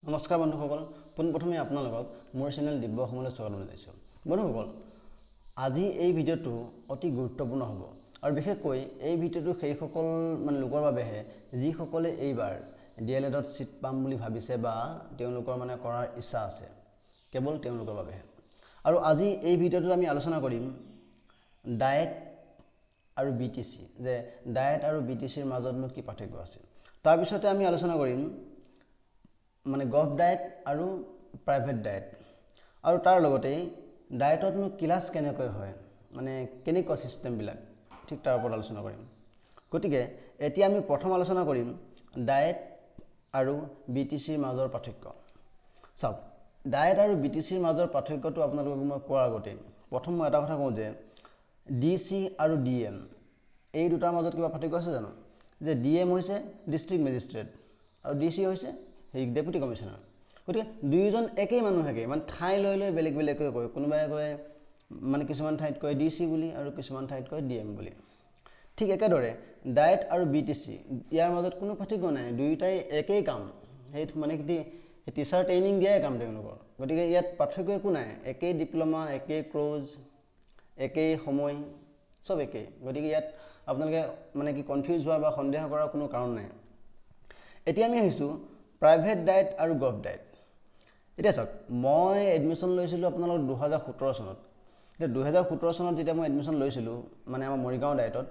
নমস্কাৰ বন্ধুসকল, পোনপ্ৰথমে আপোনালোকক মোৰ চেনেল দিব্য অসমলৈ স্বাগতম জনাইছোঁ। বন্ধুসকল, আজি এই ভিডিঅ'টো অতি গুৰুত্বপূৰ্ণ হ'ব আৰু বিশেষকৈ এই ভিডিঅ'টো সেইসকল লোকৰ বাবেহে যিসকলে এইবাৰ DLEDত চিট পাম বুলি ভাবিছে বা তেওঁলোকৰ কৰাৰ ইচ্ছা আছে, কেৱল তেওঁলোকৰ বাবেহে। আৰু আজি এই ভিডিঅ'টোত আমি আলোচনা কৰিম ডায়েট আৰু BTC, যে ডায়েট আৰু BTCৰ মাজতনো কি পাৰ্থক্য আছে। তাৰপিছতে আমি আলোচনা কৰিম গভ ডায়েট আৰু প্ৰাইভেট ডায়েট, আৰু তাৰ লগতে ডায়েটতনো ক্লাছ কেনেকৈ হয়, কেনেকুৱা চিষ্টেমবিলাক, ঠিক তাৰ ওপৰত আলোচনা কৰিম। গতিকে এতিয়া আমি প্ৰথম আলোচনা কৰিম ডায়েট আৰু BTCৰ মাজৰ পাৰ্থক্য। চাওক, ডায়েট আৰু BTCৰ মাজৰ পাৰ্থক্যটো আপোনালোকক মই কোৱাৰ আগতে প্ৰথম মই এটা কথা কওঁ যে DC আৰু DM এই দুটাৰ মাজত কিবা পাৰ্থক্য আছে জানো? যে DM হৈছে ডিষ্ট্ৰিক্ট মেজিষ্ট্ৰেট আৰু DC হৈছে ডেপুটি কমিশ্যনাৰ। গতিকে দুয়োজন একেই মানুহেকে ঠাই লৈ লৈ বেলেগ বেলেগকৈ কয়। কোনোবাই কয় কিছুমান ঠাইত কয় DC বুলি আৰু কিছুমান ঠাইত কয় DM বুলি। ঠিক একেদৰে ডায়েট আৰু BTC ইয়াৰ মাজত কোনো পাৰ্থক্য নাই, দুয়োটাই একেই কাম। সেইটো টিচাৰ ট্ৰেইনিং দিয়াই কাম তেওঁলোকৰ। গতিকে ইয়াত পাৰ্থক্য একো নাই, একেই ডিপ্ল'মা, একেই ক্ৰ'জ, একেই সময়, চব একেই। গতিকে ইয়াত আপোনালোকে কনফিউজ হোৱা বা সন্দেহ কৰাৰ কোনো কাৰণ নাই। এতিয়া আমি আহিছোঁ প্ৰাইভেট ডায়েট আৰু গভ ডায়েট। এতিয়া চাওক, মই এডমিশ্যন লৈছিলোঁ আপোনালোক 2017 চনত। এতিয়া 2017 চনত যেতিয়া মই এডমিশ্যন লৈছিলোঁ আমাৰ মৰিগাঁও ডায়েটত,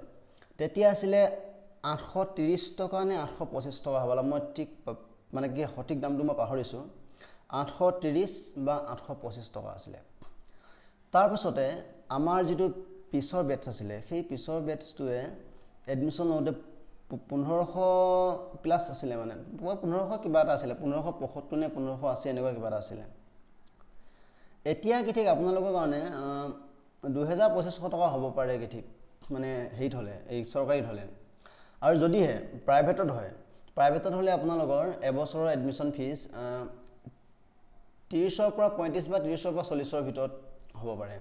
তেতিয়া আছিলে 830 টকা নে 825 টকা হ'বলা, মই ঠিক সঠিক দামটো মই পাহৰিছোঁ। 830 বা 825 টকা আছিলে। তাৰপাছতে আমাৰ যিটো পিছৰ বেটছ আছিলে, সেই পিছৰ বেটছটোৱে এডমিশ্যন লওঁতে 1500 প্লাছ আছিলে, 1500 কিবা এটা আছিলে, 1575 নে 1580 এনেকুৱা কিবা এটা আছিলে। এতিয়া কি ঠিক আপোনালোকৰ কাৰণে 2200 টকা হ'ব পাৰে কি ঠিক, হেৰিত হ'লে, এই চৰকাৰীত হ'লে। আৰু যদিহে প্ৰাইভেটত হয়, প্ৰাইভেটত হ'লে আপোনালোকৰ এবছৰৰ এডমিশ্যন ফিজ 30ৰ পৰা 35 বা 30ৰ পৰা 40ৰ ভিতৰত হ'ব পাৰে।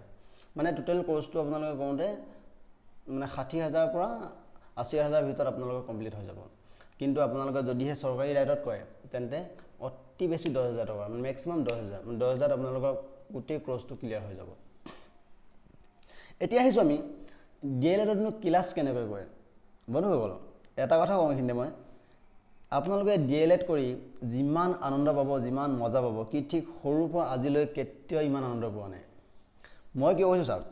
টোটেল কোৰ্চটো আপোনালোকে কৰোঁতে 60,000 পৰা 80,000 ভিতৰত আপোনালোকৰ কমপ্লিট হৈ যাব। কিন্তু আপোনালোকে যদিহে চৰকাৰী ডায়েটত কৰে তেন্তে অতি বেছি 10,000 টকা, মেক্সিমাম 10,000 আপোনালোকৰ গোটেই কোৰ্চটো ক্লিয়াৰ হৈ যাব। এতিয়া আহিছোঁ আমি DLEDতনো ক্লাছ কেনেকৈ কৰে। বন্ধুসকল, এটা কথা কওঁ এইখিনিতে মই, আপোনালোকে DLED কৰি যিমান আনন্দ পাব, যিমান মজা পাব, কি ঠিক সৰুৰ পৰা আজিলৈ কেতিয়াও ইমান আনন্দ পোৱা নাই। মই কিয় কৈছোঁ চাওক,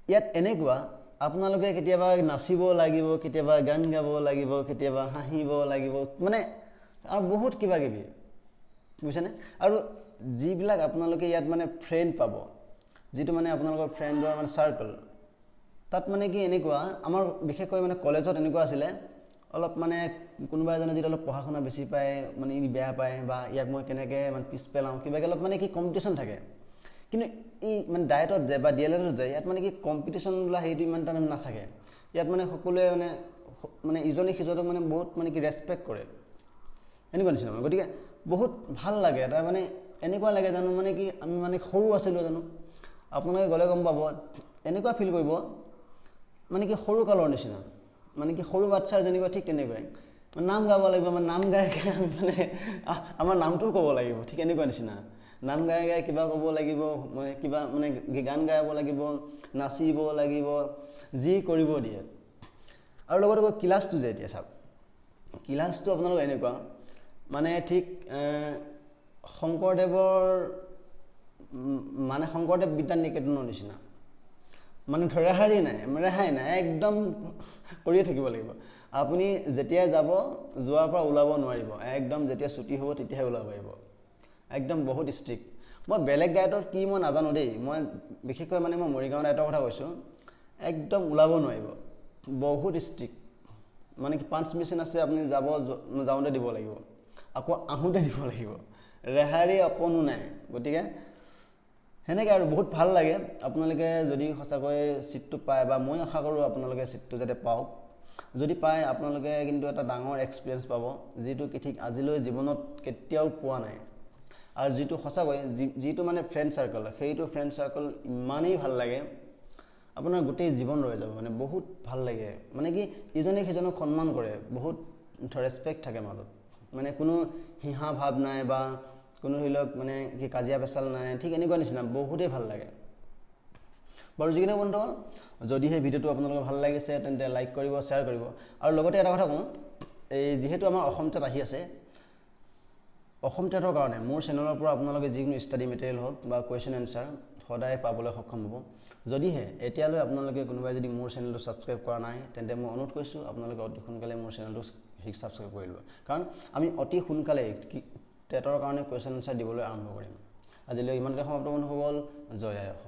ইয়াত এনেকুৱা আপোনালোকে কেতিয়াবা নাচিব লাগিব, কেতিয়াবা গান গাব লাগিব, কেতিয়াবা হাঁহিব লাগিব, আৰু বহুত কিবা কিবি, বুজিছেনে? আৰু যিবিলাক আপোনালোকে ইয়াত ফ্ৰেণ্ড পাব, যিটো আপোনালোকৰ ফ্ৰেণ্ডৰ চাৰ্কল, তাত কি এনেকুৱা, আমাৰ বিশেষকৈ কলেজত এনেকুৱা আছিলে, অলপ কোনোবা এজনে যদি অলপ পঢ়া শুনা বেছি পায়, ই বেয়া পায় বা ইয়াক মই কেনেকৈ পিছ পেলাওঁ, কিবাকৈ অলপ কি কম্পিটিশ্যন থাকে। কিন্তু এই ডায়েটত যায় বা DLEDত যায়, ইয়াত কি কম্পিটিশ্যন বোলা সেইটো ইমান এটা নাথাকে। ইয়াত সকলোৱে ইজনে সিজনক বহুত কি ৰেচপেক্ট কৰে, এনেকুৱা নিচিনা। গতিকে বহুত ভাল লাগে। এটা এনেকুৱা লাগে জানো কি আমি সৰু আছিলোঁ জানো। আপোনালোকে গ'লে গম পাব, এনেকুৱা ফিল কৰিব কি সৰু কালৰ নিচিনা, কি সৰু বাচ্ছাৰ যেনেকুৱা ঠিক তেনেকুৱাই। নাম গাব লাগিব, নাম গাই আমাৰ নামটোও ক'ব লাগিব, ঠিক এনেকুৱা নিচিনা। নাম গাই গাই কিবা ক'ব লাগিব, কিবা গান গাব লাগিব, নাচিব লাগিব, যি কৰিব দিয়ে। আৰু লগতে ক্লাছটো যে এতিয়া চাওক, ক্লাছটো আপোনালোক এনেকুৱা ঠিক শংকৰদেৱৰ শংকৰদেৱ বিদ্যা নিকেতনৰ নিচিনা। ৰেহাই নাই, একদম কৰিয়ে থাকিব লাগিব। আপুনি যেতিয়াই যাব, যোৱাৰ পৰা ওলাব নোৱাৰিব, একদম যেতিয়া ছুটি হ'ব তেতিয়াহে ওলাব পাৰিব। একদম বহুত ষ্ট্ৰিক্ট। মই বেলেগ ডায়েটৰ কি মই নাজানো দেই, মই বিশেষকৈ মই মৰিগাঁও ডায়েটৰ কথা কৈছোঁ। একদম ওলাব নোৱাৰিব, বহুত ষ্ট্ৰিক্ট। কি পাঞ্চ মেচিন আছে, আপুনি যাওঁতে দিব লাগিব, আকৌ আহোঁতে দিব লাগিব, ৰেহাই অকণো নাই। গতিকে সেনেকৈ আৰু বহুত ভাল লাগে। আপোনালোকে যদি সঁচাকৈ ছিটটো পায়, বা মই আশা কৰোঁ আপোনালোকে ছিটটো যাতে পাওক। যদি পায় আপোনালোকে কিন্তু এটা ডাঙৰ এক্সপিৰিয়েঞ্চ পাব, যিটো কি ঠিক আজিলৈ জীৱনত কেতিয়াও পোৱা নাই। আৰু যিটো সঁচাকৈ যিটো ফ্ৰেণ্ড চাৰ্কল, সেইটো ফ্ৰেণ্ড চাৰ্কল ইমানেই ভাল লাগে, আপোনাৰ গোটেই জীৱন ৰৈ যাব। বহুত ভাল লাগে, কি ইজনে সিজনক সন্মান কৰে, বহুত ৰেচপেক্ট থাকে মাজত। মানে কোনো হিহা ভাৱ নাই বা কোনো ধৰি লওক মানে কি কাজিয়া পেচাল নাই, ঠিক এনেকুৱা নিচিনা বহুতেই ভাল লাগে। বাৰু যিখিনি বন্ধুসকল, যদি সেই ভিডিঅ'টো আপোনালোকৰ ভাল লাগিছে তেন্তে লাইক কৰিব, শ্বেয়াৰ কৰিব। আৰু লগতে এটা কথা কওঁ, এই যিহেতু আমাৰ অসম টেট আহি আছে, অসম টেটৰ কাৰণে মোৰ চেনেলৰ পৰা আপোনালোকে যিকোনো ষ্টাডি মেটেৰিয়েল হওক বা কুৱেশ্যন এনচাৰ সদায় পাবলৈ সক্ষম হ'ব। যদিহে এতিয়ালৈ আপোনালোকে কোনোবাই যদি মোৰ চেনেলটো ছাবস্ক্ৰাইব কৰা নাই তেন্তে মই অনুৰোধ কৰিছোঁ আপোনালোকে অতি সোনকালে মোৰ চেনেলটো ছাবস্ক্ৰাইব কৰি ল'ব, কাৰণ আমি অতি সোনকালে টেটৰ কাৰণে কুৱেশ্যন এনচাৰ দিবলৈ আৰম্ভ কৰিম। আজিলৈ ইমানতে সমাপ্ত বন্ধুসকল, জয় আই অসম।